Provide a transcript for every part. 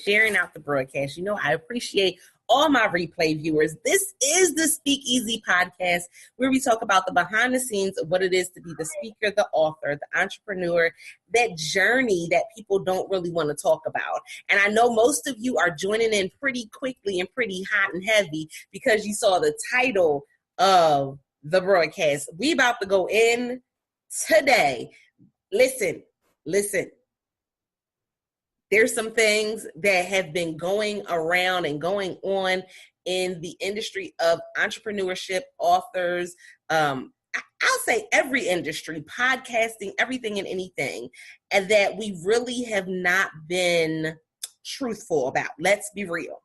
sharing out the broadcast. You know, I appreciate all my replay viewers. This is the Speakeasy podcast, where we talk about the behind the scenes of what it is to be the speaker, the author, the entrepreneur, that journey that people don't really want to talk about. And I know most of you are joining in pretty quickly and pretty hot and heavy because you saw the title of the broadcast. We about to go in today. Listen. There's some things that have been going around and going on in the industry of entrepreneurship, authors, I'll say every industry, podcasting, everything and anything, and that we really have not been truthful about. Let's be real.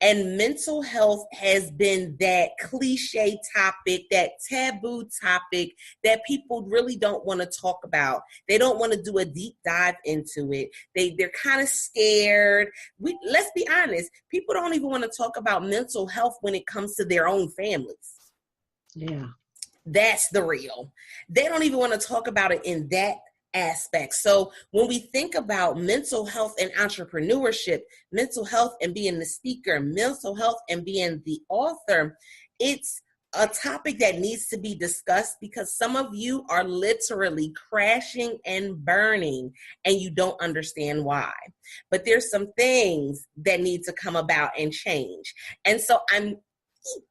And mental health has been that cliche topic, that taboo topic that people really don't want to talk about. They don't want to do a deep dive into it. They're kind of scared. Let's be honest. People don't even want to talk about mental health when it comes to their own families. Yeah. That's the real. They don't even want to talk about it in that aspect. So when we think about mental health and entrepreneurship, mental health and being the speaker, mental health and being the author, it's a topic that needs to be discussed because some of you are literally crashing and burning and you don't understand why. But there's some things that need to come about and change. And so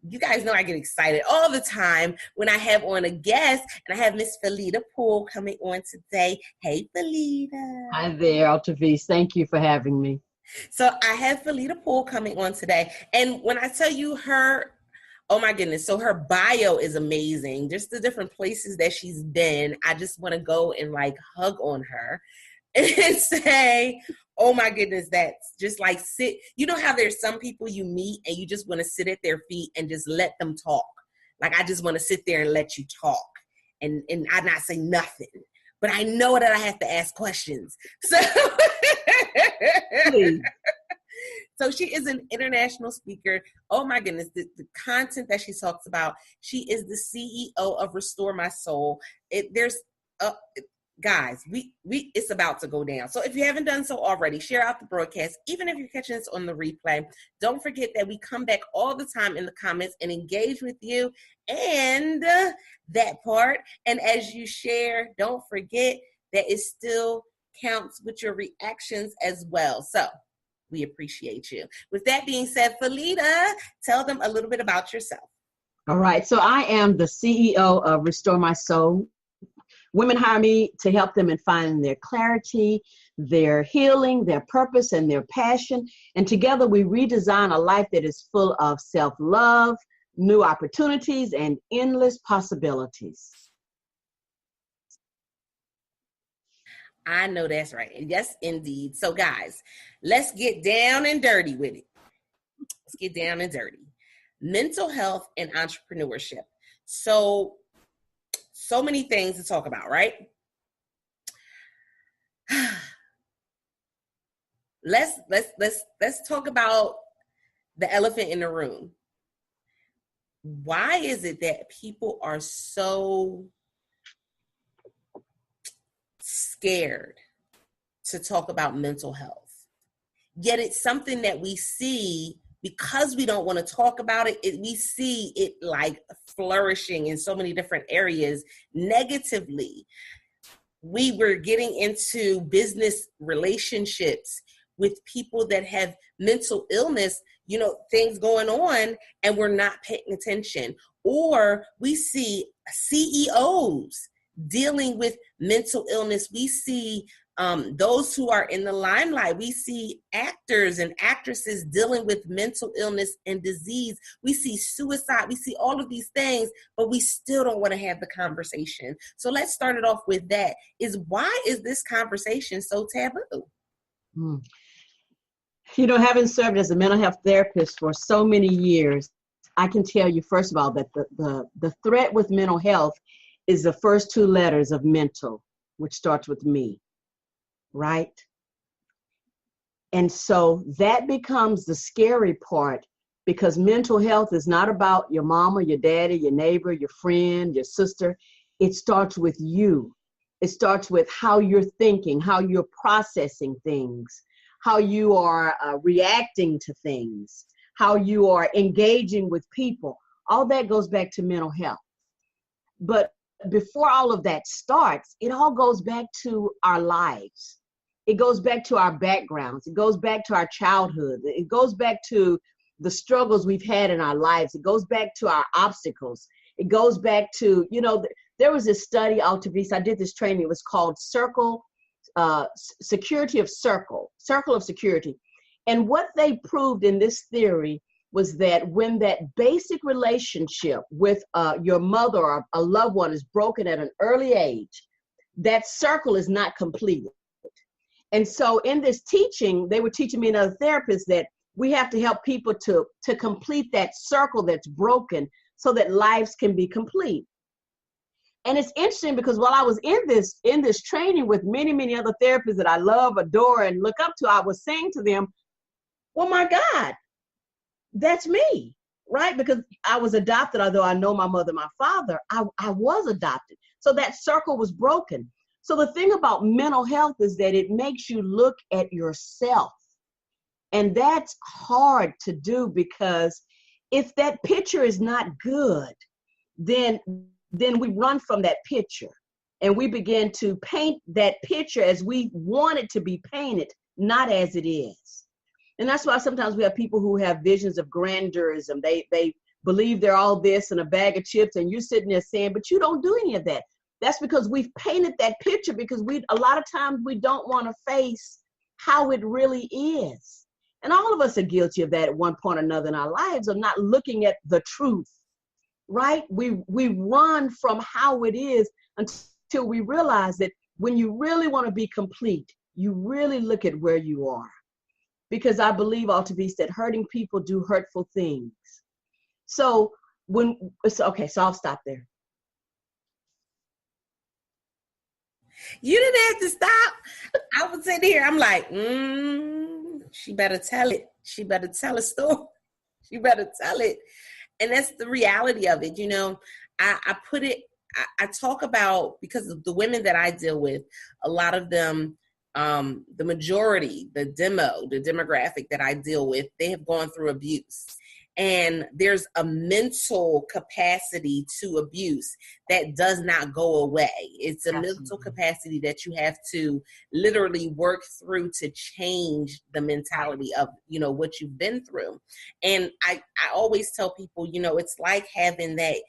you guys know I get excited all the time when I have on a guest, and I have Miss Felita Poole coming on today. Hey, Felita. Hi there, Altavis. Thank you for having me. So I have Felita Poole coming on today, and when I tell you oh my goodness, so her bio is amazing. Just the different places that she's been. I just want to go and like hug on her and say, oh my goodness, that's just like sit. You know how there's some people you meet and you just want to sit at their feet and just let them talk. Like I just want to sit there and let you talk and I not say nothing. But I know that I have to ask questions. So she is an international speaker. Oh my goodness, the content that she talks about. She is the CEO of Restore My Soul. Guys, it's about to go down. So if you haven't done so already, share out the broadcast. Even if you're catching this on the replay, don't forget that we come back all the time in the comments and engage with you and that part. And as you share, don't forget that it still counts with your reactions as well. So we appreciate you. With that being said, Felita, tell them a little bit about yourself. All right. So I am the CEO of Restore My Soul. Women hire me to help them in finding their clarity, their healing, their purpose, and their passion. And together we redesign a life that is full of self-love, new opportunities, and endless possibilities. I know that's right. Yes, indeed. So guys, let's get down and dirty with it. Let's get down and dirty. Mental health and entrepreneurship. So many things to talk about, right? Let's talk about the elephant in the room. Why is it that people are so scared to talk about mental health? Yet it's something that we see. Because we don't want to talk about it, we see it like flourishing in so many different areas negatively. We were getting into business relationships with people that have mental illness, things going on, and we're not paying attention. Or we see CEOs dealing with mental illness. We see those who are in the limelight. We see actors and actresses dealing with mental illness and disease. We see suicide. We see all of these things, but we still don't want to have the conversation. So let's start it off with that. Why is this conversation so taboo? Having served as a mental health therapist for so many years, I can tell you, first of all, that the threat with mental health is the first two letters of mental, which starts with me. Right? And so that becomes the scary part, because mental health is not about your mama, your daddy, your neighbor, your friend, your sister. It starts with you. It starts with how you're thinking, how you're processing things, how you are reacting to things, how you are engaging with people. All that goes back to mental health. But before all of that starts, it all goes back to our lives. It goes back to our backgrounds. It goes back to our childhood. It goes back to the struggles we've had in our lives. It goes back to our obstacles. It goes back to, there was this study, Altavis, I did this training. It was called Circle of Security. And what they proved in this theory was that when that basic relationship with your mother or a loved one is broken at an early age, that circle is not completed. And so in this teaching, they were teaching me and other therapists that we have to help people to complete that circle that's broken so that lives can be complete. And it's interesting because while I was in this training with many, many other therapists that I love, adore, and look up to, I was saying to them, well, my God, that's me, right? Because I was adopted, although I know my mother and my father, I was adopted. So that circle was broken. So the thing about mental health is that it makes you look at yourself. And that's hard to do because if that picture is not good, then we run from that picture and we begin to paint that picture as we want it to be painted, not as it is. And that's why sometimes we have people who have visions of grandeurism. They believe they're all this and a bag of chips, and you're sitting there saying, but you don't do any of that. That's because we've painted that picture because a lot of times we don't want to face how it really is. And all of us are guilty of that at one point or another in our lives, of not looking at the truth, right? We run from how it is until we realize that when you really want to be complete, you really look at where you are. Because I believe, Altavis, that hurting people do hurtful things. So I'll stop there. You didn't have to stop. I was sitting here. I'm like, she better tell it. She better tell a story. She better tell it. And that's the reality of it. I talk about, because of the women that I deal with, a lot of them, the majority, the demographic that I deal with, they have gone through abuse. And there's a mental capacity to abuse that does not go away. It's a mental capacity that you have to literally work through to change the mentality of, what you've been through. And I always tell people, it's like having that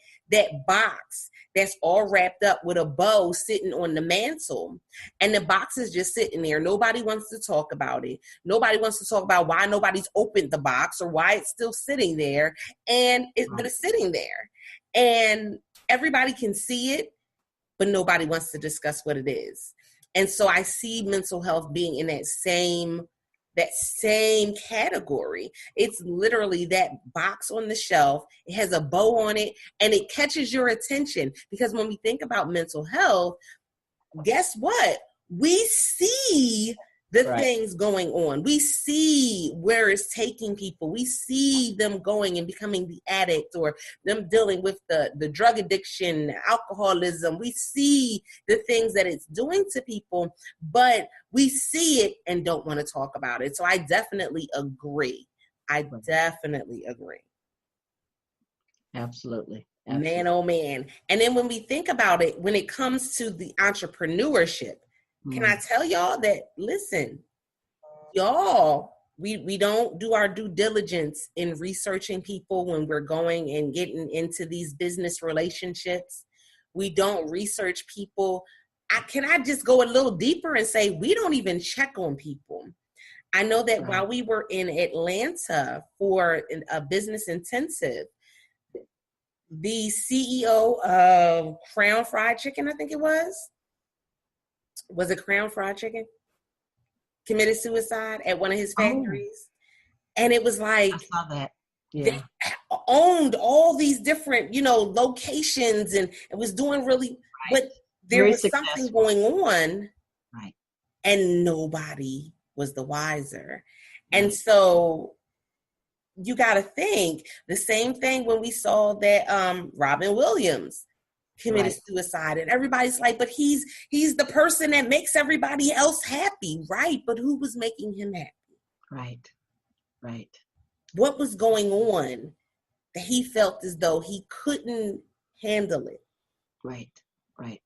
box that's all wrapped up with a bow sitting on the mantle. And the box is just sitting there. Nobody wants to talk about it. Nobody wants to talk about why nobody's opened the box or why it's still sitting there. But it's sitting there. And everybody can see it, but nobody wants to discuss what it is. And so I see mental health being in that same category. It's literally that box on the shelf. It has a bow on it and it catches your attention, because when we think about mental health, guess what? We see the things going on. We see where it's taking people. We see them going and becoming the addict, or them dealing with the drug addiction, alcoholism. We see the things that it's doing to people, but we see it and don't want to talk about it. So I definitely agree. Absolutely. Man, oh man. And then when we think about it, when it comes to the entrepreneurship, can I tell y'all that, listen, y'all, we don't do our due diligence in researching people when we're going and getting into these business relationships. We don't research people. Can I just go a little deeper and say we don't even check on people? I know that while we were in Atlanta for a business intensive, the CEO of Crown Fried Chicken, I think it was it Crown Fried Chicken? Committed suicide at one of his factories. And it was like, I saw that. Yeah. They owned all these different, locations, and it was doing really, but there was something going on, and nobody was the wiser. And so you got to think the same thing when we saw that Robin Williams committed suicide, and everybody's like, but he's the person that makes everybody else happy, right? But who was making him happy? Right. Right. What was going on that he felt as though he couldn't handle it? Right. Right.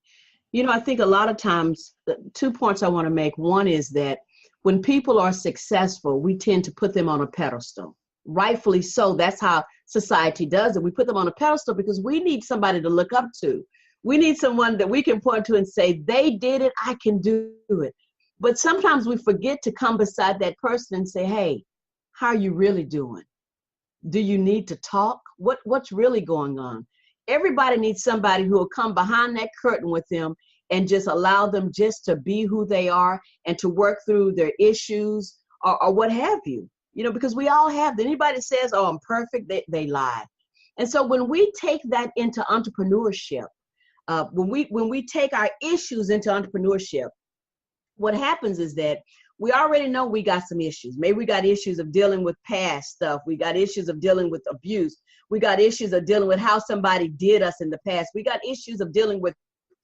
I think a lot of times, 2 points I want to make. One is that when people are successful, we tend to put them on a pedestal. Rightfully so. That's how society does it. We put them on a pedestal because we need somebody to look up to. We need someone that we can point to and say, they did it, I can do it. But sometimes we forget to come beside that person and say, hey, how are you really doing? Do you need to talk? What's really going on? Everybody needs somebody who will come behind that curtain with them and just allow them just to be who they are and to work through their issues or what have you. Because we all have that. Anybody that says, oh, I'm perfect, they lie. And so when we take that into entrepreneurship, when we take our issues into entrepreneurship, what happens is that we already know we got some issues. Maybe we got issues of dealing with past stuff. We got issues of dealing with abuse. We got issues of dealing with how somebody did us in the past. We got issues of dealing with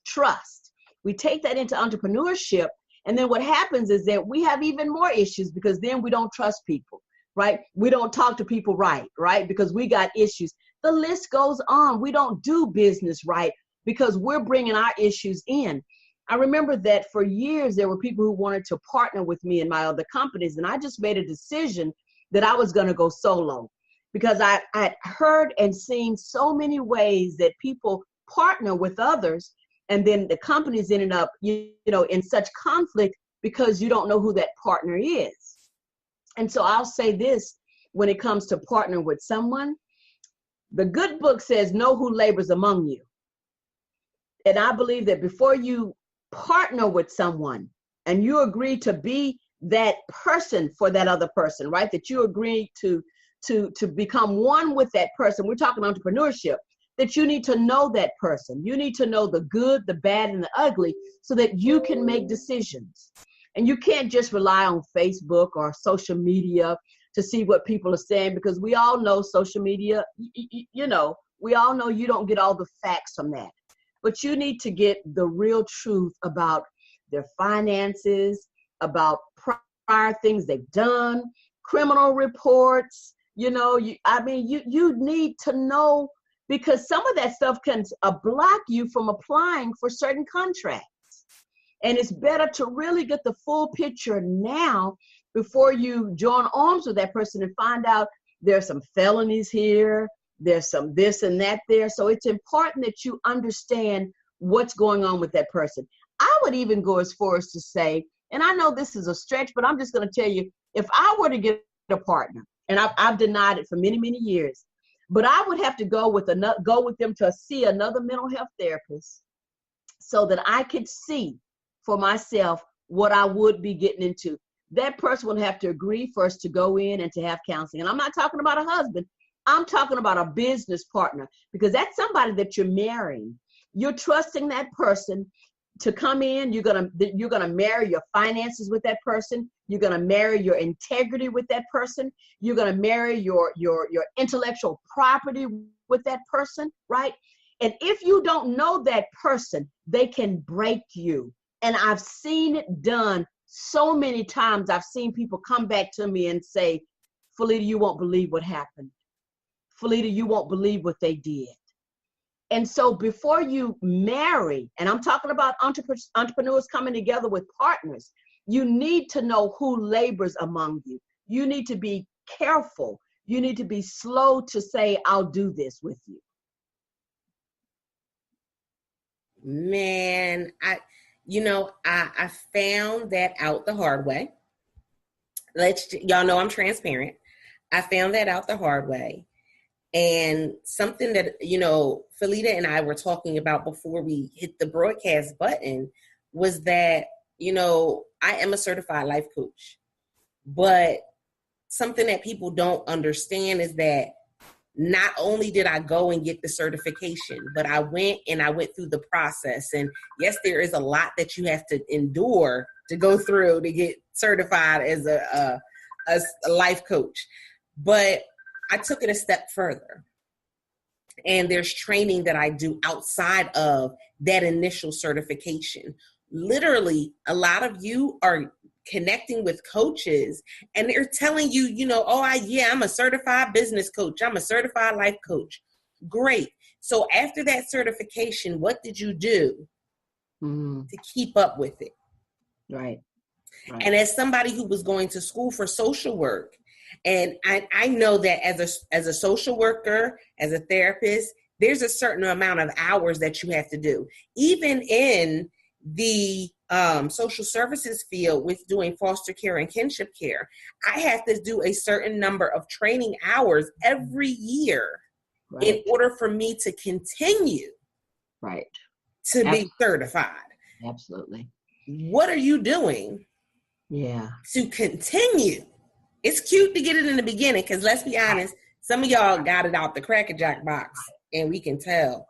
trust. We take that into entrepreneurship, and then what happens is that we have even more issues because then we don't trust people, right? We don't talk to people right? Because we got issues. The list goes on. We don't do business right because we're bringing our issues in. I remember that for years, there were people who wanted to partner with me in my other companies, and I just made a decision that I was going to go solo because I heard and seen so many ways that people partner with others, and then the companies ended up, in such conflict because you don't know who that partner is. And so I'll say this, when it comes to partnering with someone, the good book says, know who labors among you. And I believe that before you partner with someone and you agree to be that person for that other person, right? That you agree to become one with that person. We're talking entrepreneurship, that you need to know that person. You need to know the good, the bad, and the ugly so that you can make decisions. And you can't just rely on Facebook or social media to see what people are saying, because we all know social media, we all know you don't get all the facts from that. But you need to get the real truth about their finances, about prior things they've done, criminal reports. You need to know, because some of that stuff can block you from applying for certain contracts. And it's better to really get the full picture now before you join arms with that person and find out there's some felonies here. There's some this and that there. So it's important that you understand what's going on with that person. I would even go as far as to say, and I know this is a stretch, but I'm just going to tell you, if I were to get a partner, and I've denied it for many, many years, but I would have to go with them to see another mental health therapist so that I could see for myself what I would be getting into. That person would have to agree first to go in and to have counseling. And I'm not talking about a husband. I'm talking about a business partner, because that's somebody that you're marrying. You're trusting that person to come in. You're gonna marry your finances with that person. You're gonna marry your integrity with that person. You're gonna marry your intellectual property with that person, right? And if you don't know that person, they can break you. And I've seen it done so many times. I've seen people come back to me and say, Felita, you won't believe what happened. Felita, you won't believe what they did. And so before you marry, and I'm talking about entrepreneurs coming together with partners, you need to know who labors among you. You need to be careful. You need to be slow to say, I'll do this with you. Man, I found that out the hard way. Y'all know I'm transparent. I found that out the hard way. And something that, Felita and I were talking about before we hit the broadcast button was that, I am a certified life coach. But something that people don't understand is that not only did I go and get the certification, but I went through the process. And yes, there is a lot that you have to endure to go through to get certified as a life coach. But I took it a step further. And there's training that I do outside of that initial certification. Literally, a lot of you are connecting with coaches and they're telling you, I'm a certified business coach. I'm a certified life coach. Great. So after that certification, what did you do to keep up with it? Right. And as somebody who was going to school for social work, and I know that as a social worker, as a therapist, there's a certain amount of hours that you have to do. Even in the social services field with doing foster care and kinship care, I have to do a certain number of training hours every year in order for me to continue to be certified. Absolutely. What are you doing to continue? It's cute to get it in the beginning because let's be honest, some of y'all got it out the Cracker Jack box and we can tell.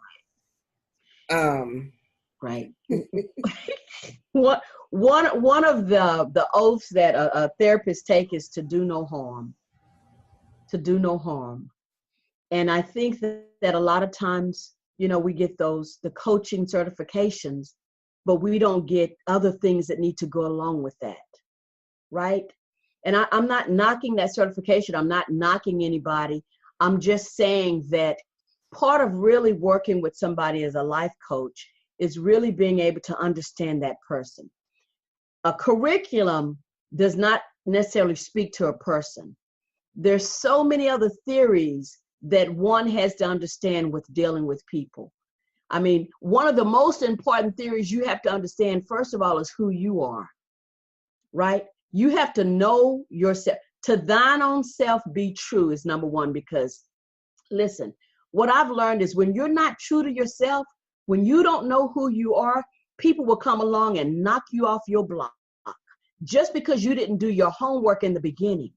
Right. One of the oaths that a therapist take is to do no harm. To do no harm. And I think that a lot of times, we get the coaching certifications, but we don't get other things that need to go along with that. Right. And I'm not knocking that certification. I'm not knocking anybody. I'm just saying that part of really working with somebody as a life coach is really being able to understand that person. A curriculum does not necessarily speak to a person. There's so many other theories that one has to understand with dealing with people. I mean, one of the most important theories you have to understand, first of all, is who you are, right? You have to know yourself. To thine own self be true is number one, because listen, what I've learned is when you're not true to yourself, when you don't know who you are, people will come along and knock you off your block just because you didn't do your homework in the beginning.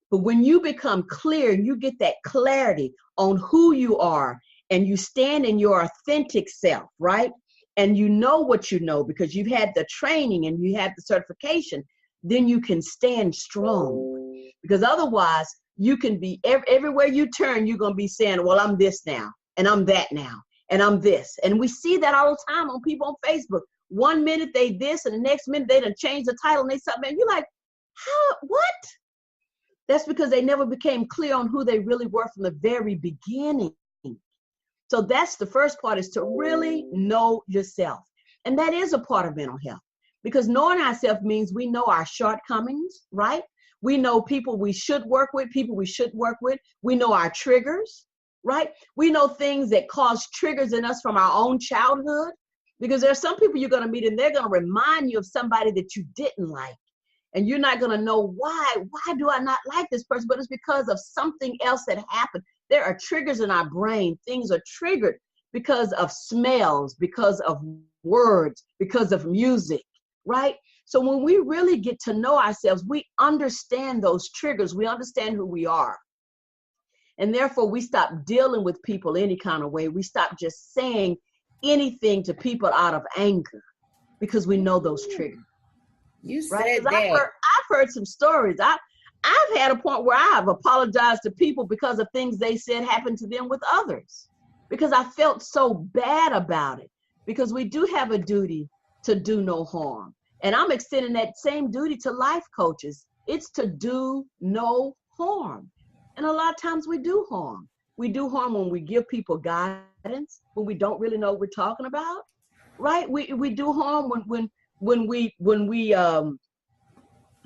But when you become clear and you get that clarity on who you are and you stand in your authentic self, right? And you know what you know because you've had the training and you had the certification, then you can stand strong. Because otherwise, you can be everywhere you turn, you're going to be saying, well, I'm this now, and I'm that now, and I'm this. And we see that all the time on people on Facebook. 1 minute they this, and the next minute they done change the title and they something. And you're like, how? What? That's because they never became clear on who they really were from the very beginning. So that's the first part, is to really know yourself. And that is a part of mental health, because knowing ourselves means we know our shortcomings, right? We know people we should work with, people we shouldn't work with. We know our triggers, right? We know things that cause triggers in us from our own childhood, because there are some people you're going to meet and they're going to remind you of somebody that you didn't like. And you're not going to know why do I not like this person? But it's because of something else that happened. There are triggers in our brain. Things are triggered because of smells, because of words, because of music, right? So when we really get to know ourselves, we understand those triggers. We understand who we are. And therefore, we stop dealing with people any kind of way. We stop just saying anything to people out of anger because we know those triggers. You right? said that. I've heard some stories. I've had a point where I've apologized to people because of things they said happened to them with others, because I felt so bad about it. Because we do have a duty to do no harm. And I'm extending that same duty to life coaches. It's to do no harm. And a lot of times we do harm. We do harm when we give people guidance, when we don't really know what we're talking about, right? We do harm when we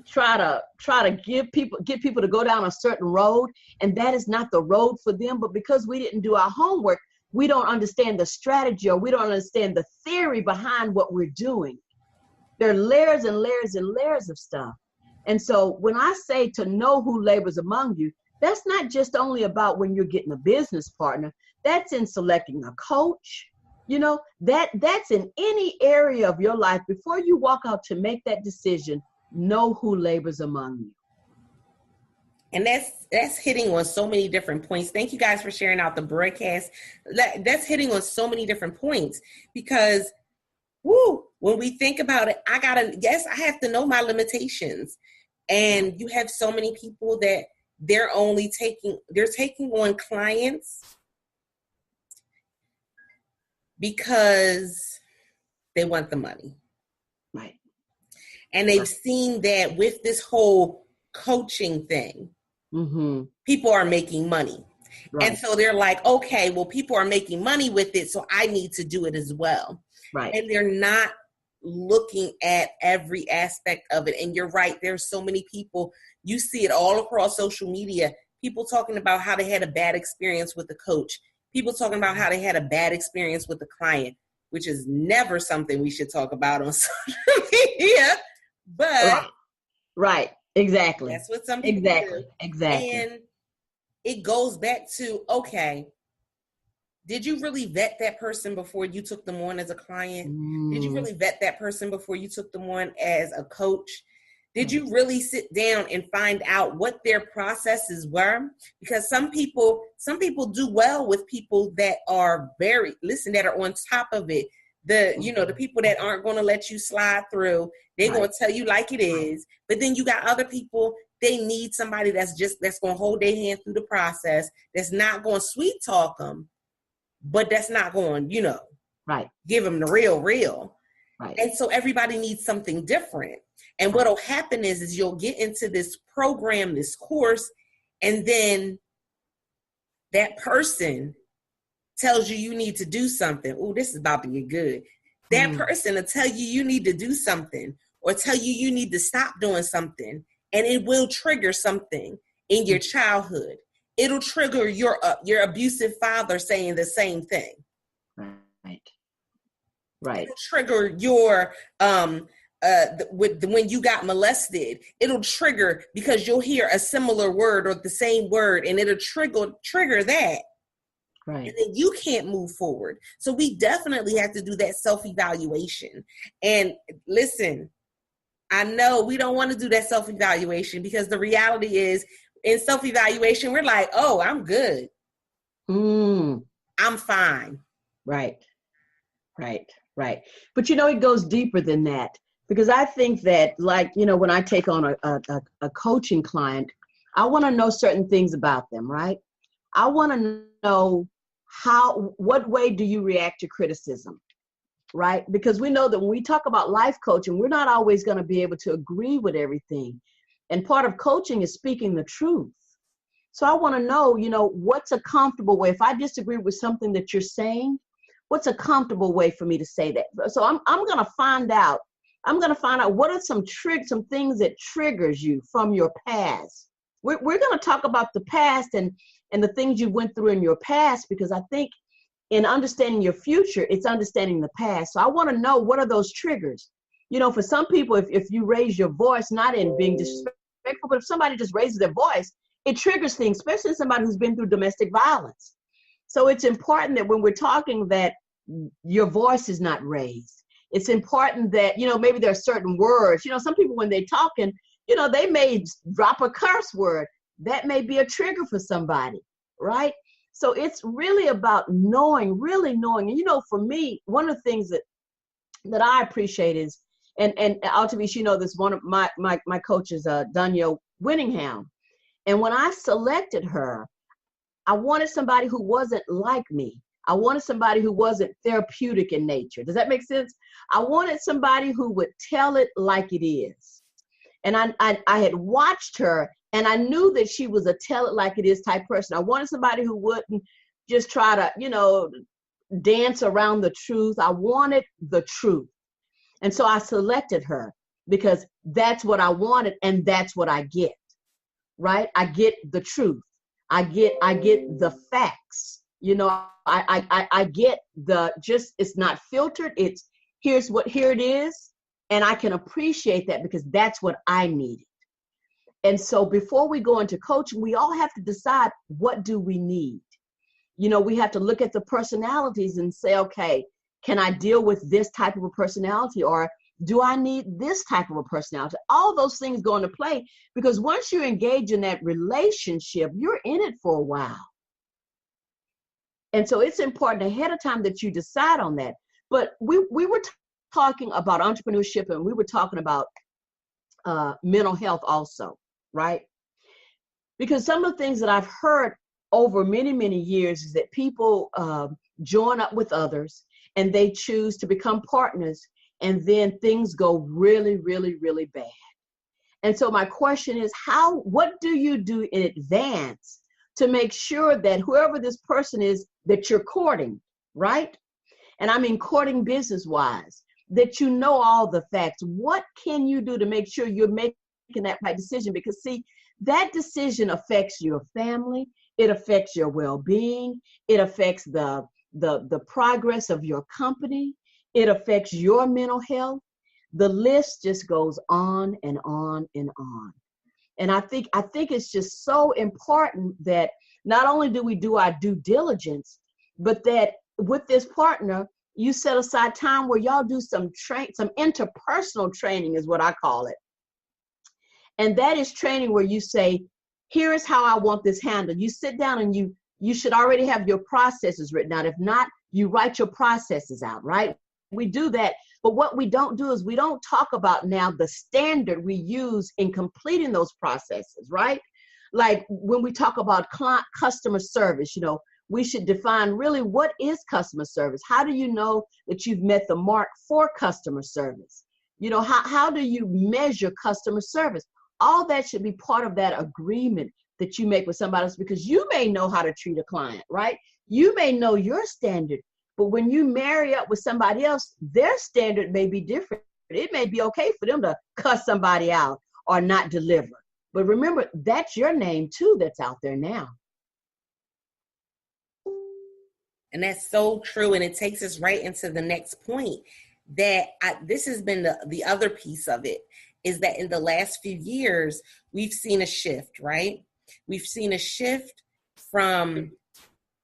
try to get people to go down a certain road, and that is not the road for them. But because we didn't do our homework, we don't understand the strategy, or we don't understand the theory behind what we're doing. There are layers and layers and layers of stuff. And so when I say to know who labors among you, that's not just only about when you're getting a business partner. That's in selecting a coach. You know, that's in any area of your life. Before you walk out to make that decision, know who labors among you. And that's hitting on so many different points. Thank you guys for sharing out the broadcast. That's hitting on so many different points, because when we think about it, I have to know my limitations. And you have so many people that they're taking on clients because they want the money. Right. And they've seen that with this whole coaching thing, people are making money. Right. And so they're like, okay, well, people are making money with it, so I need to do it as well. Right. And they're not looking at every aspect of it. And you're right, there's so many people, you see it all across social media, people talking about how they had a bad experience with the coach, people talking about how they had a bad experience with the client, which is never something we should talk about on social media. But right. Exactly. That's what some people do. Exactly. And it goes back to, okay, did you really vet that person before you took them on as a client? Did you really vet that person before you took them on as a coach? Did you really sit down and find out what their processes were? Because some people do well with people that are that are on top of it. The people that aren't going to let you slide through, they're going to tell you like it is. But then you got other people, they need somebody that's going to hold their hand through the process, that's not going to sweet talk them, but that's not going, give them the real. Right. And so everybody needs something different. And what'll happen is you'll get into this program, this course, and then that person tells you need to do something. Oh, this is about to get good. That person will tell you need to do something, or tell you need to stop doing something. And it will trigger something in your childhood. It'll trigger your abusive father saying the same thing. Right. It'll trigger your when you got molested. It'll trigger because you'll hear a similar word or the same word, and it'll trigger that. Right. And then you can't move forward. So we definitely have to do that self-evaluation. And listen, I know we don't want to do that self-evaluation, because the reality is, in self-evaluation, we're like, oh, I'm good. I'm fine. Right. But it goes deeper than that, because I think that, when I take on a coaching client, I want to know certain things about them, right? I want to know what way do you react to criticism, right? Because we know that when we talk about life coaching, we're not always going to be able to agree with everything. And part of coaching is speaking the truth. So I want to know, what's a comfortable way? If I disagree with something that you're saying, what's a comfortable way for me to say that? So I'm going to find out. What are some things that triggers you from your past. We're going to talk about the past and the things you went through in your past, because I think in understanding your future, it's understanding the past. So I want to know, what are those triggers? For some people, if you raise your voice, not in being disrespectful, but if somebody just raises their voice, it triggers things, especially somebody who's been through domestic violence. So it's important that when we're talking, that your voice is not raised. It's important that, maybe there are certain words, some people, when they're talking, they may drop a curse word. That may be a trigger for somebody, right? So it's really about really knowing. And, for me, one of the things that I appreciate is, and ultimately, this, one of my coaches, Danielle Winningham. And when I selected her, I wanted somebody who wasn't like me. I wanted somebody who wasn't therapeutic in nature. Does that make sense? I wanted somebody who would tell it like it is. And I had watched her, and I knew that she was a tell it like it is type person. I wanted somebody who wouldn't just try to, dance around the truth. I wanted the truth. And so I selected her because that's what I wanted, and that's what I get, right? I get the truth. I get the facts. I get it's not filtered. It's here it is. And I can appreciate that because that's what I needed. And so before we go into coaching, we all have to decide, what do we need? We have to look at the personalities and say, okay, can I deal with this type of a personality, or do I need this type of a personality? All those things go into play, because once you engage in that relationship, you're in it for a while. And so it's important ahead of time that you decide on that. But we were talking about entrepreneurship, and we were talking about mental health also, right? Because some of the things that I've heard over many, many years is that people join up with others, and they choose to become partners and then things go really, really, really bad. And so my question is, what do you do in advance to make sure that whoever this person is that you're courting, right? And I mean courting business-wise, that you know all the facts. What can you do to make sure you're making that right decision? Because see, that decision affects your family, it affects your well-being, it affects the progress of your company, it affects your mental health. The list just goes on and on and on. And I think it's just so important that not only do we do our due diligence, but that with this partner, you set aside time where y'all do some interpersonal training is what I call it. And that is training where you say, here is how I want this handled. You sit down and you should already have your processes written out. If not, you write your processes out, right? We do that. But what we don't do is we don't talk about now the standard we use in completing those processes, right? Like when we talk about customer service, we should define really what is customer service. How do you know that you've met the mark for customer service? How do you measure customer service? All that should be part of that agreement that you make with somebody else, because you may know how to treat a client, right? You may know your standard, but when you marry up with somebody else, their standard may be different. It may be okay for them to cuss somebody out or not deliver. But remember, that's your name too that's out there now. And that's so true. And it takes us right into the next point that this has been the other piece of it, is that in the last few years, we've seen a shift, right? We've seen a shift from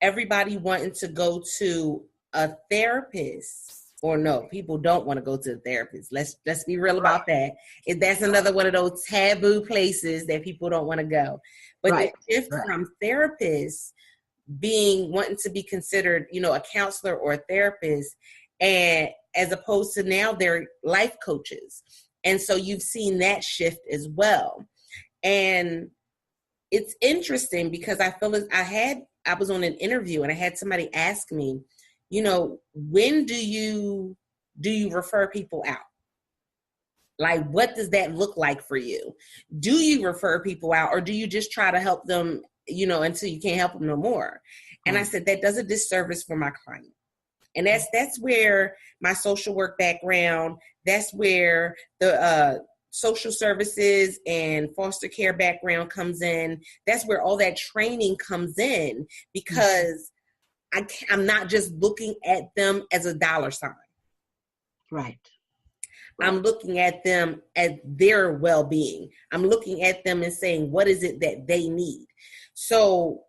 everybody wanting to go to a therapist, or no, people don't want to go to a therapist. Let's be real about that. That's another one of those taboo places that people don't want to go. But the shift from therapists wanting to be considered, a counselor or a therapist, and as opposed to now they're life coaches. And so you've seen that shift as well. And it's interesting because I feel as I was on an interview and I had somebody ask me, when do you refer people out? Like, what does that look like for you? Do you refer people out, or do you just try to help them, until you can't help them no more? And I said, that does a disservice for my client. And that's where my social work background, that's where the social services and foster care background comes in. That's where all that training comes in, because I'm not just looking at them as a dollar sign. Right. I'm looking at them as their well-being. I'm looking at them and saying, what is it that they need? So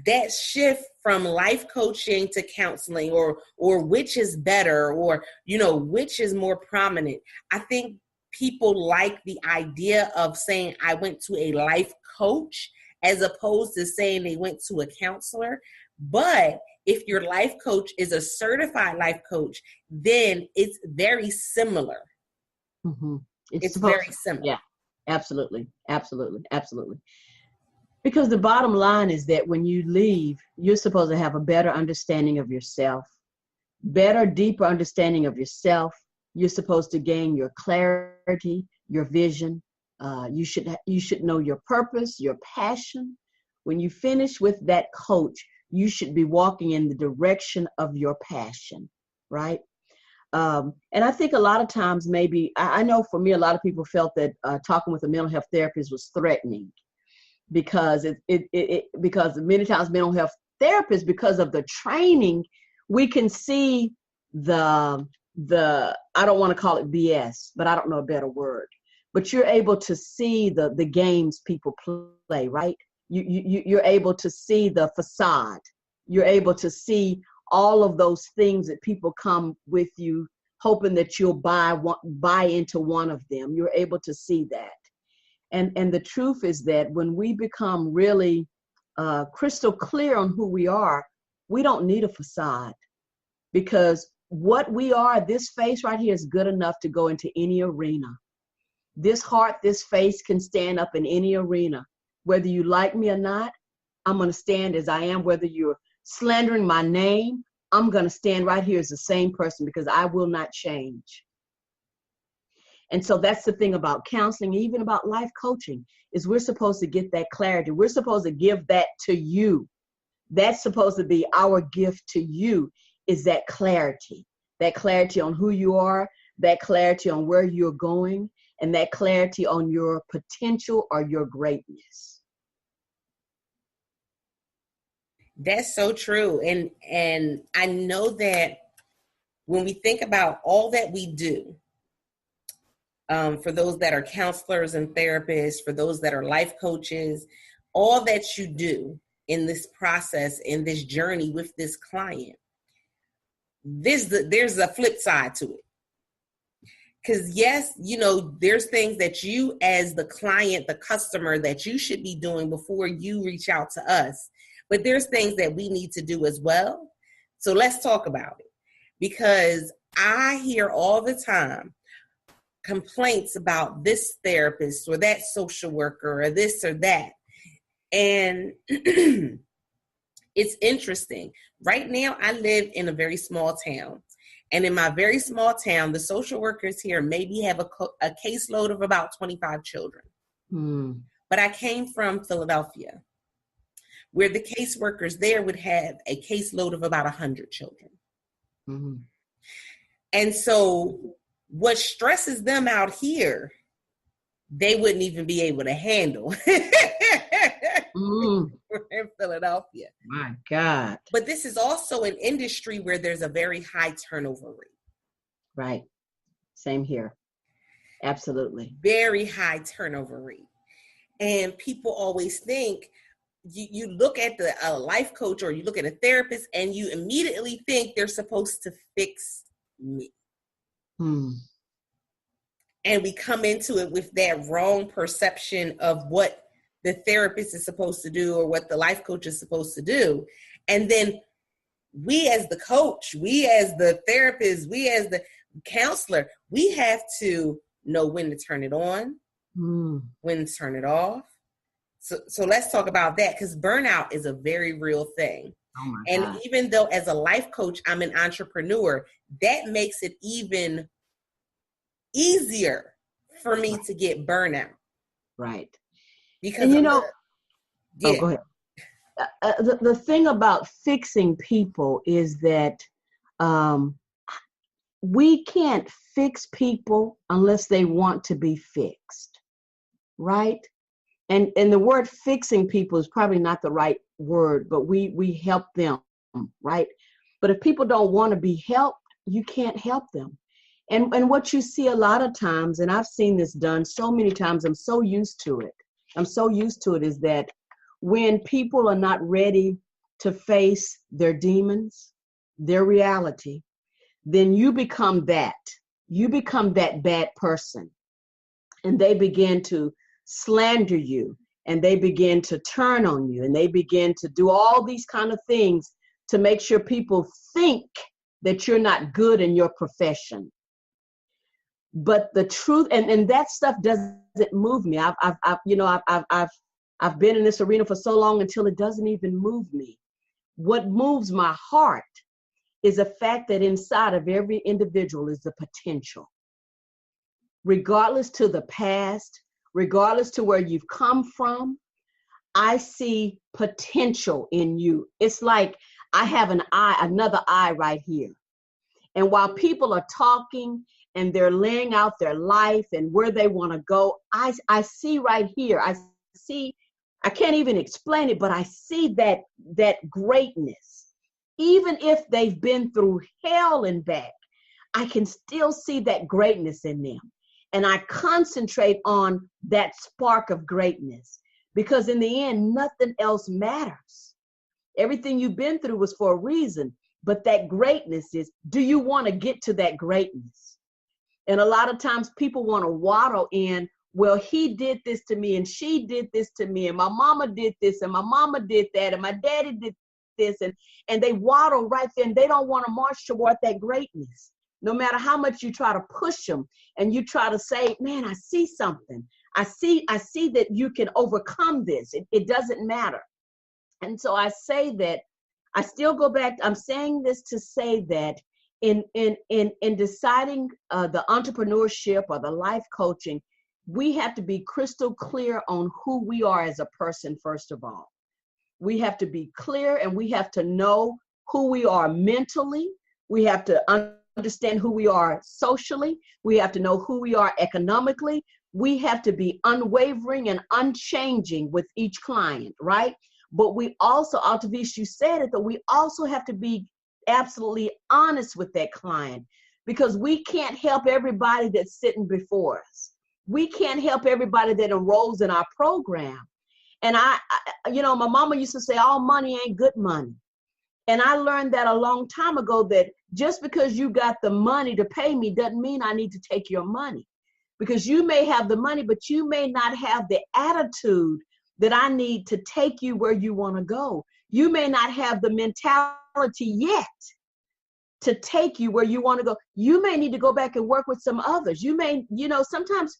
that shift from life coaching to counseling, or which is better, or, which is more prominent. I think people like the idea of saying, I went to a life coach, as opposed to saying they went to a counselor. But if your life coach is a certified life coach, then it's very similar. Mm-hmm. It's very similar. Yeah, absolutely. Because the bottom line is that when you leave, you're supposed to have a better understanding of yourself, deeper understanding of yourself. You're supposed to gain your clarity, your vision. You should know your purpose, your passion. When you finish with that coach, you should be walking in the direction of your passion, right? And I think a lot of times, maybe, I know for me, a lot of people felt that talking with a mental health therapist was threatening, because because many times mental health therapists, because of the training, we can see the I don't want to call it BS, but I don't know a better word. But you're able to see the games people play, right? You're able to see the facade. You're able to see all of those things that people come with you, hoping that you'll buy into one of them. You're able to see that. And the truth is that when we become really crystal clear on who we are, we don't need a facade, because what we are, this face right here, is good enough to go into any arena. This heart, this face can stand up in any arena. Whether you like me or not, I'm going to stand as I am. Whether you're slandering my name, I'm going to stand right here as the same person, because I will not change. And so that's the thing about counseling, even about life coaching, is we're supposed to get that clarity. We're supposed to give that to you. That's supposed to be our gift to you, is that clarity on who you are, that clarity on where you're going, and that clarity on your potential or your greatness. That's so true. And I know that when we think about all that we do, for those that are counselors and therapists, for those that are life coaches, all that you do in this process, in this journey with this client, there's a flip side to it. Because yes, there's things that you as the client, the customer, that you should be doing before you reach out to us. But there's things that we need to do as well. So let's talk about it. Because I hear all the time complaints about this therapist or that social worker or this or that. And it's interesting. Right now, I live in a very small town. And in my very small town, the social workers here maybe have a caseload of about 25 children. But I came from Philadelphia, where the caseworkers there would have a caseload of about 100 children. Mm-hmm. And so what stresses them out here, they wouldn't even be able to handle in Philadelphia. My God. But this is also an industry where there's a very high turnover rate. Right. Same here. Absolutely. Very high turnover rate. And people always think, you look at a life coach or you look at a therapist and you immediately think they're supposed to fix me. And we come into it with that wrong perception of what the therapist is supposed to do or what the life coach is supposed to do. And then we as the coach, we as the therapist, we as the counselor, we have to know when to turn it on, when to turn it off. So let's talk about that, because burnout is a very real thing. Oh my and God. Even though as a life coach, I'm an entrepreneur, that makes it even easier for me to get burnout. Right. Because and go ahead. The thing about fixing people is that we can't fix people unless they want to be fixed, right? And the word fixing people is probably not the right word, but we help them, right? But if people don't want to be helped, you can't help them. And what you see a lot of times, and I've seen this done so many times, I'm so used to it, is that when people are not ready to face their demons, their reality, then you become that bad person. And they begin to slander you, and they begin to turn on you, and they begin to do all these kind of things to make sure people think that you're not good in your profession. But the truth, and that stuff doesn't move me. I've been in this arena for so long until it doesn't even move me. What moves my heart is the fact that inside of every individual is the potential. Regardless to the past, regardless to where you've come from, I see potential in you. It's like I have another eye right here. And while people are talking and they're laying out their life and where they want to go, I see right here. I can't even explain it, but I see that greatness. Even if they've been through hell and back, I can still see that greatness in them. And I concentrate on that spark of greatness, because in the end, nothing else matters. Everything you've been through was for a reason, but that greatness is, do you want to get to that greatness? And a lot of times people want to waddle in, well, he did this to me and she did this to me and my mama did this and my mama did that and my daddy did this, and they waddle right there, and they don't want to march toward that greatness. No matter how much you try to push them and you try to say, man, I see something. I see that you can overcome this. It doesn't matter. And so I say that, I still go back, I'm saying this to say that in deciding the entrepreneurship or the life coaching, we have to be crystal clear on who we are as a person. First of all, we have to be clear, and we have to know who we are mentally. We have to understand who we are socially. We have to know who we are economically. We have to be unwavering and unchanging with each client, right? But we also, Altavish, you said it, that we also have to be absolutely honest with that client, because we can't help everybody that's sitting before us. We can't help everybody that enrolls in our program. And I my mama used to say, all money ain't good money. And I learned that a long time ago, that just because you got the money to pay me doesn't mean I need to take your money. Because you may have the money, but you may not have the attitude that I need to take you where you want to go. You may not have the mentality yet to take you where you want to go. You may need to go back and work with some others. You may, sometimes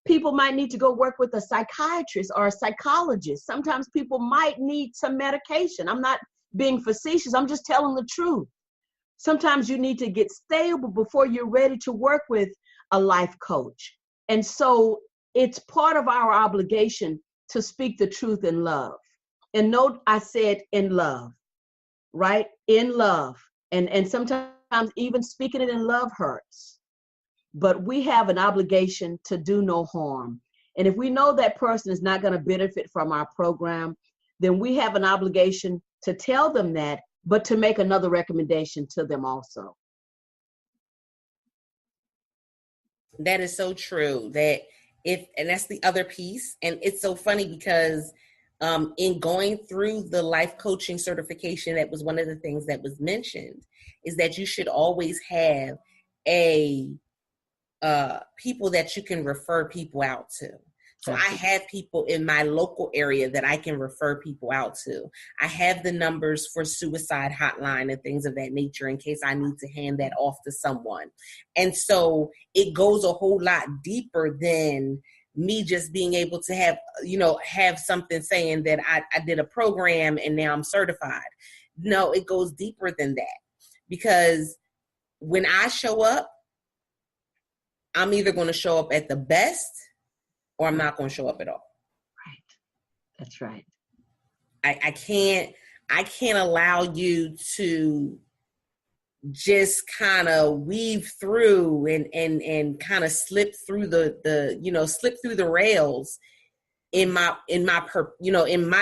people might need to go work with a psychiatrist or a psychologist. Sometimes people might need some medication. I'm not being facetious. I'm just telling the truth. Sometimes you need to get stable before you're ready to work with a life coach. And so it's part of our obligation to speak the truth in love. And note, I said in love, right? In love. And sometimes even speaking it in love hurts. But we have an obligation to do no harm. And if we know that person is not going to benefit from our program, then we have an obligation to tell them that, but to make another recommendation to them also. That is so true. And that's the other piece. And it's so funny because in going through the life coaching certification, that was one of the things that was mentioned, is that you should always have people that you can refer people out to. So I have people in my local area that I can refer people out to. I have the numbers for suicide hotline and things of that nature in case I need to hand that off to someone. And so it goes a whole lot deeper than me just being able to have something saying that I did a program and now I'm certified. No, it goes deeper than that, because when I show up, I'm either going to show up at the best or I'm not going to show up at all. Right. That's right. I can't allow you to just kind of weave through and kind of slip through the rails in my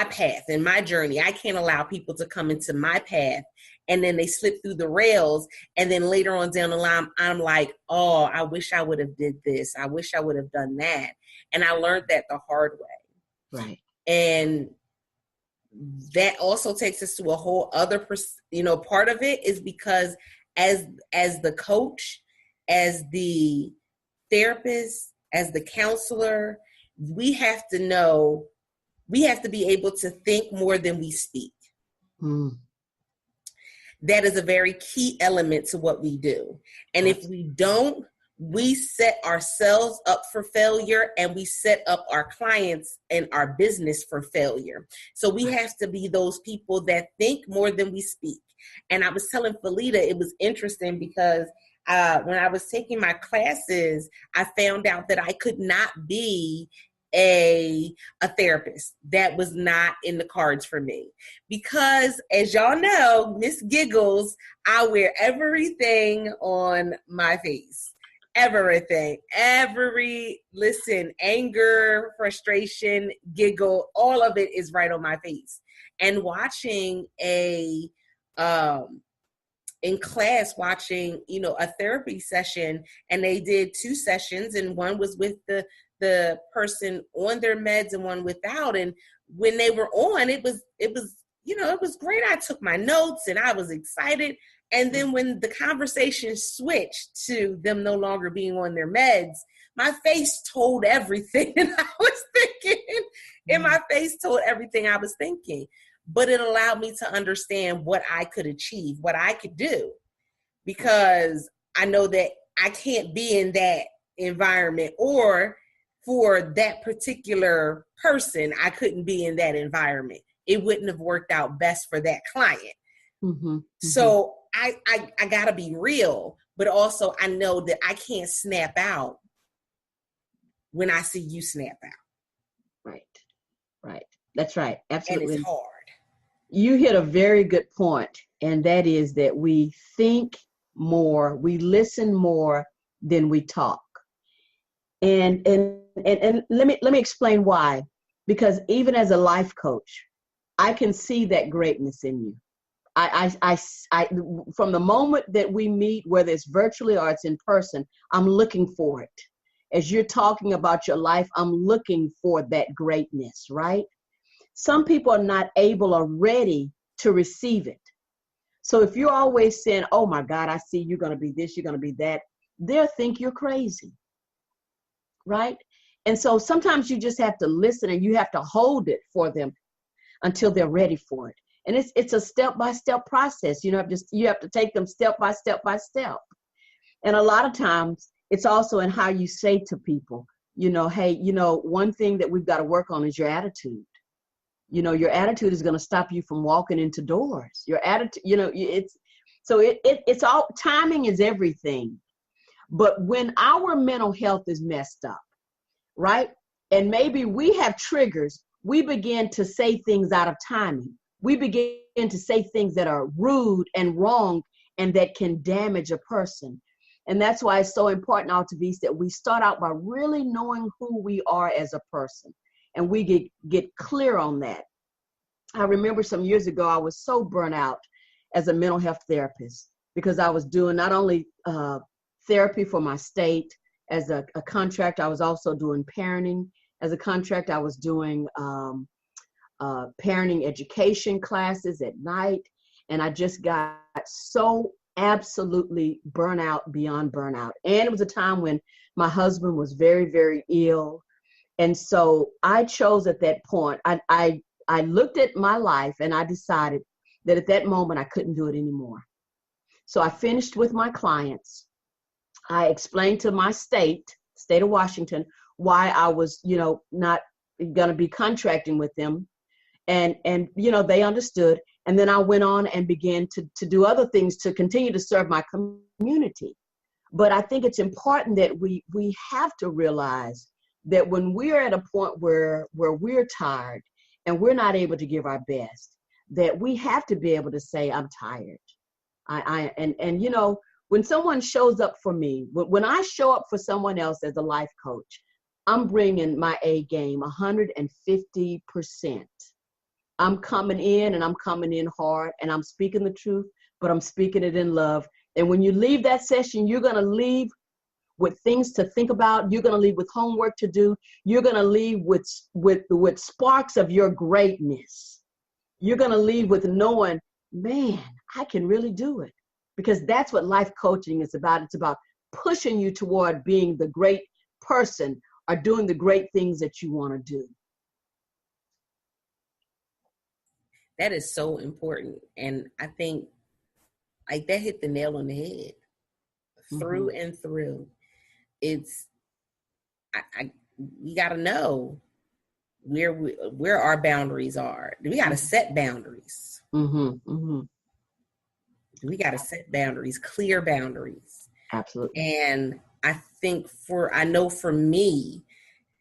path, in my journey. I can't allow people to come into my path and then they slip through the rails, and then later on down the line, I'm like, oh, I wish I would have did this. I wish I would have done that. And I learned that the hard way. Right. And that also takes us to a whole other, part of it is because as the coach, as the therapist, as the counselor, we have to be able to think more than we speak. Mm. That is a very key element to what we do. And if we don't, we set ourselves up for failure, and we set up our clients and our business for failure. So we have to be those people that think more than we speak. And I was telling Felita, it was interesting because when I was taking my classes, I found out that I could not be a therapist. That was not in the cards for me, because as y'all know, Miss Giggles, I wear everything on my face. Everything, anger, frustration, giggle, all of it is right on my face. And watching in class, a therapy session, and they did 2 sessions, and one was with the person on their meds and one without. And when they were on, it was great. I took my notes and I was excited. And then when the conversation switched to them no longer being on their meds, my face told everything I was thinking. And my face told everything I was thinking. But it allowed me to understand what I could achieve, what I could do. Because I know that I can't be in that environment, or for that particular person, I couldn't be in that environment. It wouldn't have worked out best for that client. Mm-hmm. So I gotta be real, but also I know that I can't snap out when I see you snap out. Right. That's right. Absolutely. And it's hard. You hit a very good point, and that is that we think more, we listen more than we talk. And let me explain why. Because even as a life coach, I can see that greatness in you. I from the moment that we meet, whether it's virtually or it's in person, I'm looking for it. As you're talking about your life, I'm looking for that greatness, right? Some people are not able or ready to receive it. So if you're always saying, oh my God, I see you're going to be this, you're going to be that, they'll think you're crazy, right? And so sometimes you just have to listen and you have to hold it for them until they're ready for it. And it's a step-by-step process. You have to take them step by step by step. And a lot of times it's also in how you say to people, hey, one thing that we've got to work on is your attitude. Your attitude is going to stop you from walking into doors. Your attitude, it's all, timing is everything. But when our mental health is messed up, right? And maybe we have triggers, we begin to say things out of timing. We begin to say things that are rude and wrong and that can damage a person. And that's why it's so important, Altavis, that we start out by really knowing who we are as a person. And we get clear on that. I remember some years ago, I was so burnt out as a mental health therapist because I was doing not only therapy for my state as a contract, I was also doing parenting as a contract. I was doing parenting education classes at night. And I just got so absolutely burnout beyond burnout. And it was a time when my husband was very, very ill. And so I chose at that point, I looked at my life and I decided that at that moment I couldn't do it anymore. So I finished with my clients. I explained to my state of Washington, why I was, not going to be contracting with them. And they understood. And then I went on and began to do other things to continue to serve my community. But I think it's important that we have to realize that when we're at a point where we're tired and we're not able to give our best, that we have to be able to say, I'm tired. When someone shows up for me, when I show up for someone else as a life coach, I'm bringing my A game 150%. I'm coming in and I'm coming in hard and I'm speaking the truth, but I'm speaking it in love. And when you leave that session, you're going to leave with things to think about. You're going to leave with homework to do. You're going to leave with sparks of your greatness. You're going to leave with knowing, man, I can really do it. Because that's what life coaching is about. It's about pushing you toward being the great person or doing the great things that you want to do. That is so important. And I think like that hit the nail on the head through and through. It's, we got to know where our boundaries are. We got to set boundaries. We got to set boundaries, clear boundaries. Absolutely. And I think I know for me,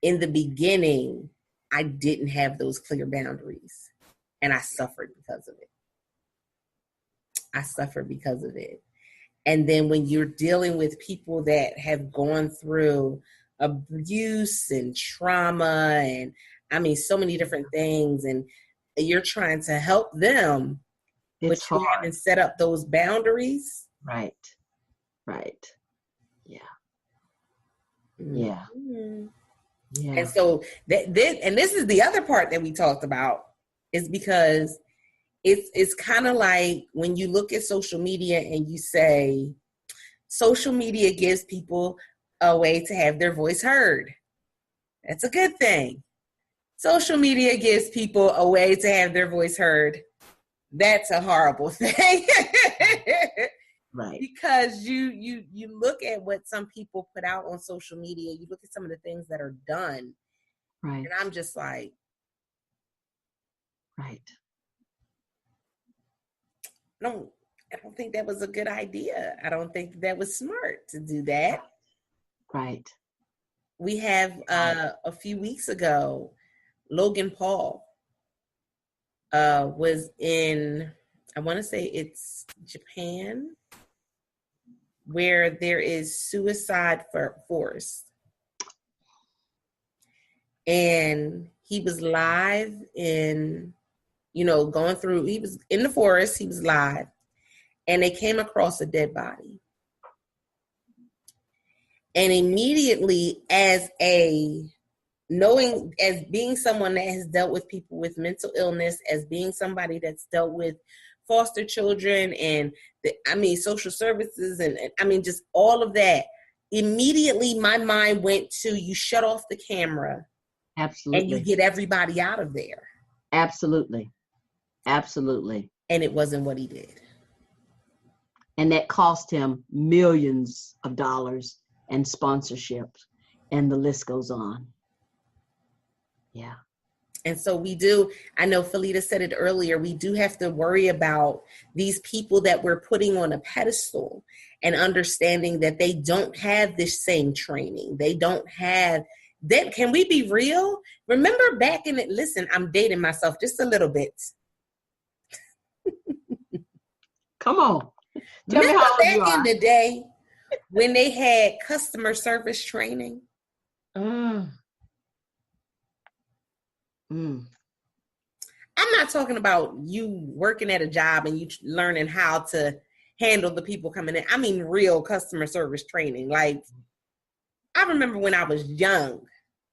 in the beginning, I didn't have those clear boundaries. And I suffered because of it. And then when you're dealing with people that have gone through abuse and trauma and so many different things, and you're trying to help them, but you haven't set up those boundaries. Right. Yeah. Mm-hmm. Yeah. And so this is the other part that we talked about, is because it's kind of like when you look at social media and you say, social media gives people a way to have their voice heard. That's a good thing. Social media gives people a way to have their voice heard. That's a horrible thing. Right. Because you look at what some people put out on social media, you look at some of the things that are done. Right. And I'm just like, right. I I don't think that was a good idea. I don't think that was smart to do that. Right. We have a few weeks ago, Logan Paul was in, I want to say it's Japan, where there is suicide forced. And he was live in, going through, he was in the forest, he was live, and they came across a dead body. And immediately, as being someone that has dealt with people with mental illness, as being somebody that's dealt with foster children and social services and just all of that, immediately my mind went to, you shut off the camera. Absolutely. And you get everybody out of there. Absolutely. Absolutely. And it wasn't what he did. And that cost him millions of dollars and sponsorships, and the list goes on. Yeah. And so we do, I know Felita said it earlier, we do have to worry about these people that we're putting on a pedestal and understanding that they don't have this same training. They don't have that. Can we be real? Remember back in it, listen, I'm dating myself just a little bit. Come on. Tell Remember me how old you back are. in the day when they had customer service training? I'm not talking about you working at a job and you learning how to handle the people coming in. I mean, real customer service training. Like, I remember when I was young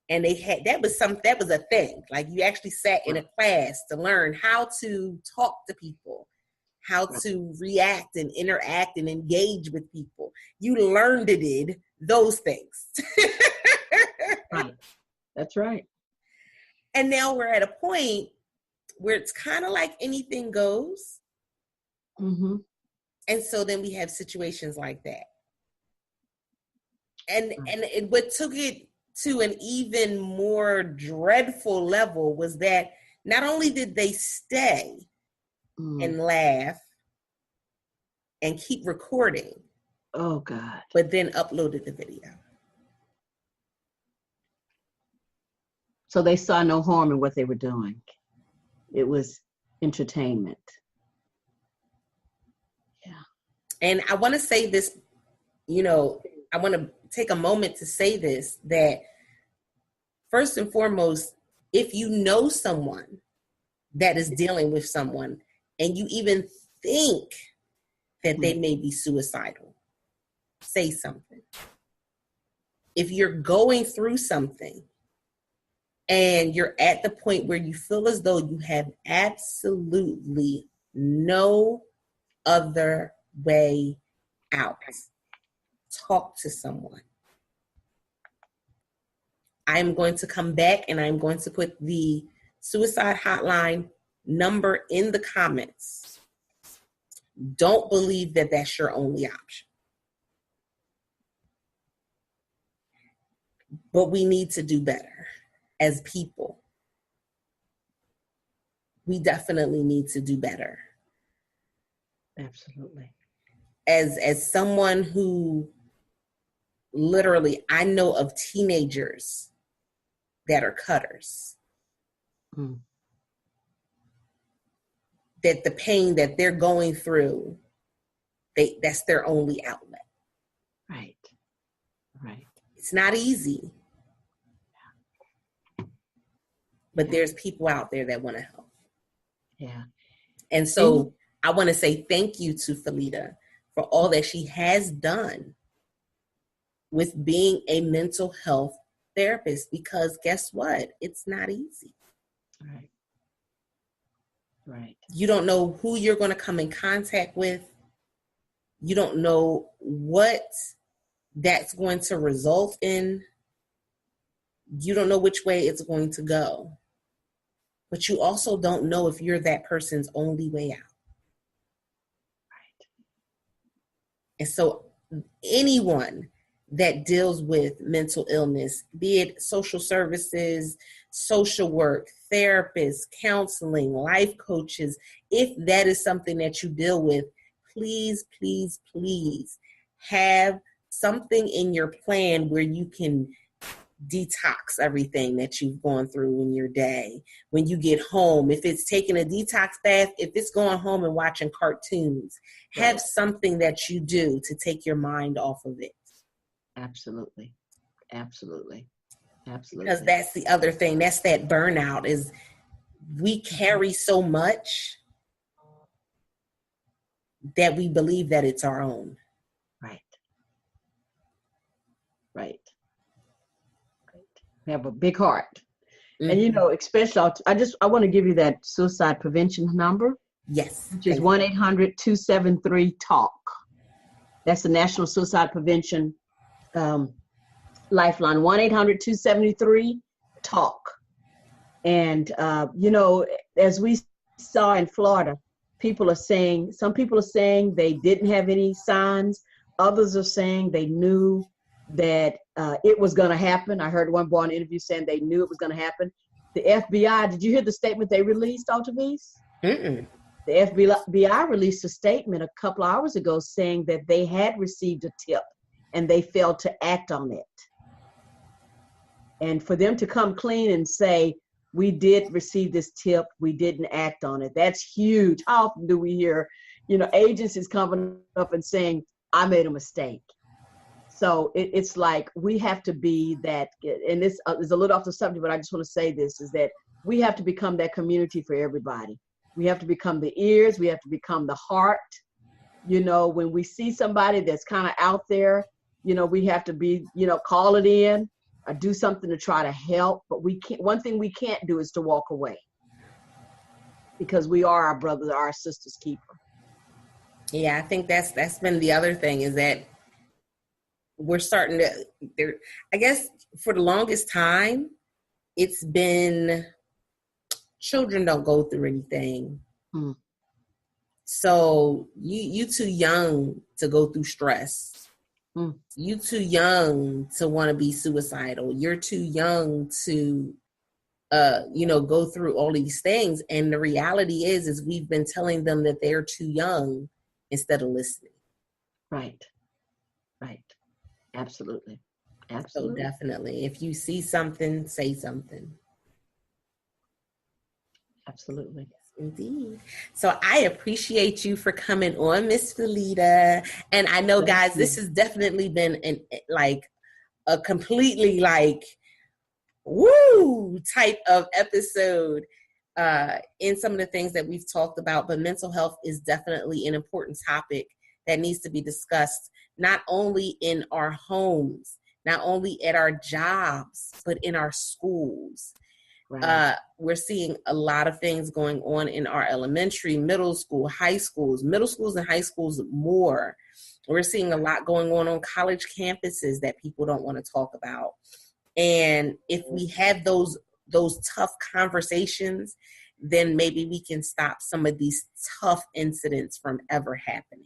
and they had, that was a thing. Like, you actually sat in a class to learn how to talk to people, how to react and interact and engage with people. You learned those things. Right. That's right. And now we're at a point where it's kind of like anything goes. Mm-hmm. And so then we have situations like that. And what took it to an even more dreadful level was that not only did they stay and laugh and keep recording. Oh, God. But then uploaded the video. So they saw no harm in what they were doing. It was entertainment. Yeah. And I want to say this, I want to take a moment to say this, that first and foremost, if you know someone that is dealing with someone and you even think that they may be suicidal, say something. If you're going through something and you're at the point where you feel as though you have absolutely no other way out, talk to someone. I'm going to come back and I'm going to put the suicide hotline number in the comments. Don't believe that that's your only option. But we need to do better as people. We definitely need to do better. Absolutely. As someone who literally, I know of teenagers that are cutters. That the pain that they're going through, that's their only outlet. Right. Right. It's not easy. But there's people out there that want to help. Yeah. And so I want to say thank you to Felita for all that she has done with being a mental health therapist, because guess what? It's not easy. Right. Right. You don't know who you're going to come in contact with. You don't know what that's going to result in. You don't know which way it's going to go. But you also don't know if you're that person's only way out. Right. And so anyone that deals with mental illness, be it social services, social work, therapists, counseling, life coaches, if that is something that you deal with, please, please, please have something in your plan where you can detox everything that you've gone through in your day. When you get home, if it's taking a detox bath, if it's going home and watching cartoons, have something that you do to take your mind off of it. Absolutely. Absolutely. Absolutely. Because that's the other thing. That's that burnout, is we carry so much that we believe that it's our own. Right. Right. We have a big heart. Mm-hmm. And, you know, especially, I want to give you that suicide prevention number. Yes. Which is 1-800-273-TALK. That's the National Suicide Prevention Lifeline, 1-800-273-TALK. And, you know, as we saw in Florida, some people are saying they didn't have any signs. Others are saying they knew that it was going to happen. I heard one boy in an interview saying they knew it was going to happen. The FBI, did you hear the statement they released, Altavis? The FBI released a statement a couple hours ago saying that they had received a tip and they failed to act on it. And for them to come clean and say, we did receive this tip, we didn't act on it, that's huge. How often do we hear, you know, agencies coming up and saying, I made a mistake? So it's like we have to be that, and this is a little off the subject, but I just want to say this, is that we have to become that community for everybody. We have to become the ears, we have to become the heart. You know, when we see somebody that's kind of out there, you know, we have to be, you know, call it in or do something to try to help. But we can't, one thing we can't do is to walk away, because we are our brothers, our sisters' keeper. Yeah, I think that's been the other thing, is that we're starting to, I guess for the longest time, it's been children don't go through anything. So you too young to go through stress. You too young to want to be suicidal. You're too young to, you know, go through all these things. And the reality is we've been telling them that they're too young instead of listening. Right. Absolutely. So definitely, if you see something, say something. Absolutely. Indeed. So I appreciate you for coming on, Miss Felita. And I know, guys, this has definitely been a completely woo type of episode in some of the things that we've talked about. But mental health is definitely an important topic that needs to be discussed, not only in our homes, not only at our jobs, but in our schools. Right. We're seeing a lot of things going on in our elementary, middle school, high schools, middle schools and high schools more. We're seeing a lot going on college campuses that people don't want to talk about. And if we have those tough conversations, then maybe we can stop some of these tough incidents from ever happening.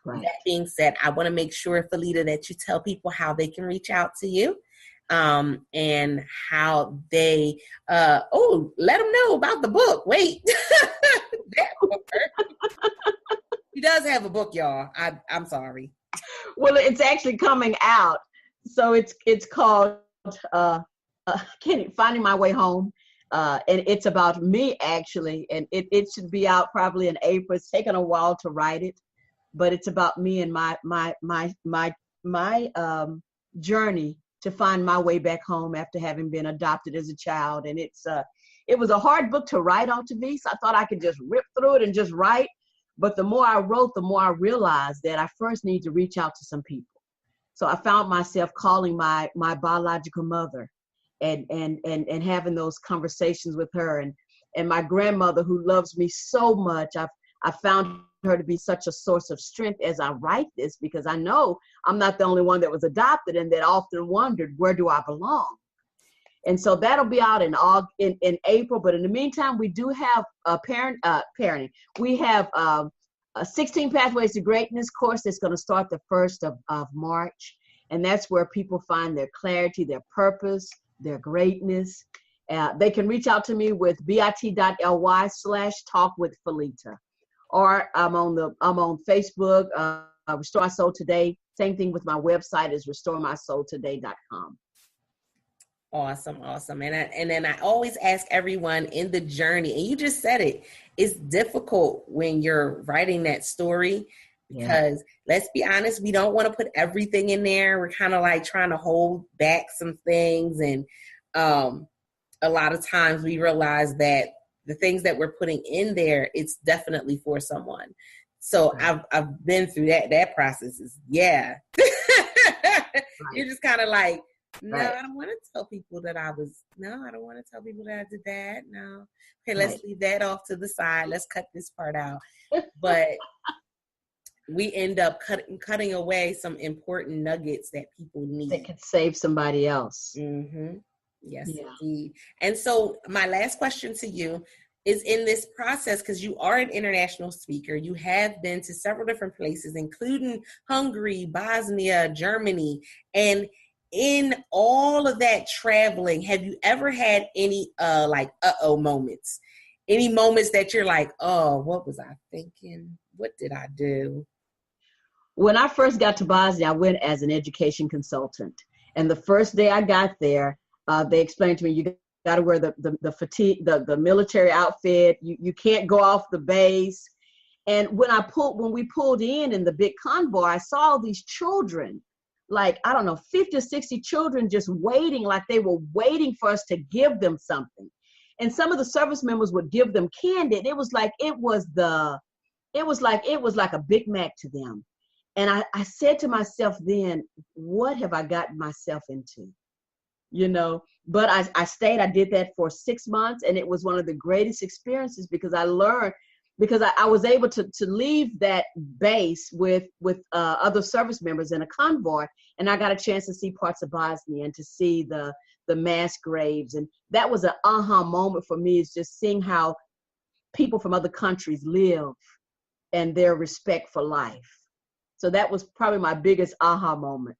Right. That being said, I want to make sure, Felita, that you tell people how they can reach out to you. And how they, let them know about the book. Wait, that book. She does have a book, y'all. I'm sorry. Well, it's actually coming out. So it's called, Finding My Way Home. And it's about me, actually. And it should be out probably in April. It's taken a while to write it, but it's about me and my journey to find my way back home after having been adopted as a child. And it was a hard book to write, Altavis. I thought I could just rip through it and just write. But the more I wrote, the more I realized that I first need to reach out to some people. So I found myself calling my biological mother and having those conversations with her, and my grandmother, who loves me so much. I found her to be such a source of strength as I write this, because I know I'm not the only one that was adopted and that often wondered, where do I belong? And so that'll be out in April. But in the meantime, we do have parenting. We have a 16 Pathways to Greatness course that's going to start the 1st of March. And that's where people find their clarity, their purpose, their greatness. They can reach out to me with bit.ly/talkwithfelita. or I'm on Facebook, Restore My Soul Today. Same thing with my website is restoremysoultoday.com. Awesome. And then I always ask everyone in the journey, and you just said it, it's difficult when you're writing that story because let's be honest, we don't want to put everything in there. We're kind of like trying to hold back some things. And a lot of times we realize that the things that we're putting in there, it's definitely for someone. So I've been through that process is, You're just kind of like, no, I don't want to tell people that I don't want to tell people that I did that. No. Okay, let's leave that off to the side. Let's cut this part out. But we end up cutting away some important nuggets that people need. That could save somebody else. Mm-hmm. Yes, indeed. And so my last question to you is, in this process, because you are an international speaker, you have been to several different places, including Hungary, Bosnia, Germany, and in all of that traveling, have you ever had any moments? Any moments that you're like, oh, what was I thinking? What did I do? When I first got to Bosnia, I went as an education consultant. And the first day I got there, they explained to me, you got to wear the fatigue, the military outfit. You can't go off the base. And when we pulled in the big convoy, I saw all these children, like, I don't know, 50 or 60 children just waiting, like they were waiting for us to give them something. And some of the service members would give them candy. It was like a Big Mac to them. And I said to myself then, what have I gotten myself into? But I stayed. I did that for 6 months, and it was one of the greatest experiences because I learned, because I was able to leave that base with other service members in a convoy, and I got a chance to see parts of Bosnia and to see the mass graves. And that was an aha moment for me, is just seeing how people from other countries live and their respect for life. So that was probably my biggest aha moment.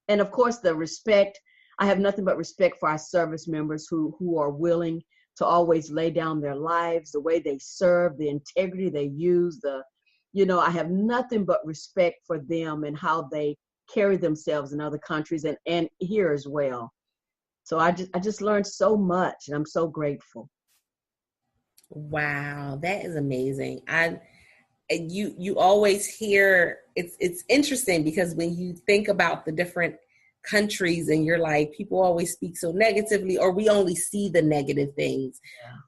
And of course, the respect, I have nothing but respect for our service members who are willing to always lay down their lives, the way they serve, the integrity they use, I have nothing but respect for them and how they carry themselves in other countries and here as well. So I just learned so much, and I'm so grateful. Wow, that is amazing. You always hear, it's interesting because when you think about the different countries and you're like, people always speak so negatively, or we only see the negative things,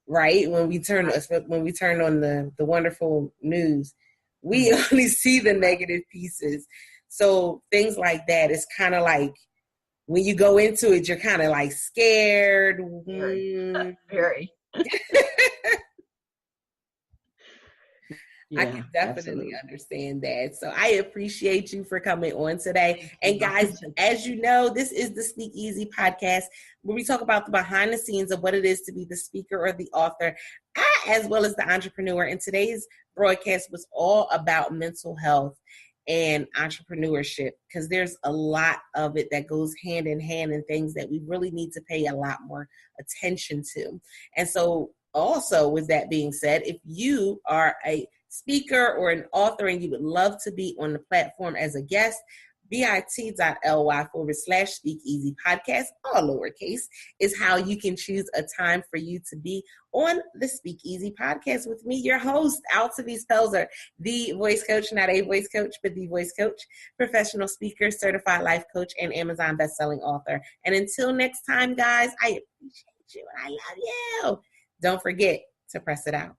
right? When we turn on the wonderful news, we only see the negative pieces. So things like that, it's kind of like when you go into it, you're kind of like scared. Very. I can definitely understand that. So I appreciate you for coming on today. And guys, as you know, this is the Speak Easy podcast, where we talk about the behind the scenes of what it is to be the speaker or the author, as well as the entrepreneur. And today's broadcast was all about mental health and entrepreneurship, because there's a lot of it that goes hand in hand and things that we really need to pay a lot more attention to. And so also, with that being said, if you are a speaker or an author and you would love to be on the platform as a guest, bit.ly/speakeasy podcast, all lowercase, is how you can choose a time for you to be on the Speak Easy podcast with me, your host, Altavis Pelzer, the voice coach, not a voice coach, but the voice coach, professional speaker, certified life coach, and Amazon bestselling author. And until next time, guys, I appreciate you and I love you. Don't forget to press it out.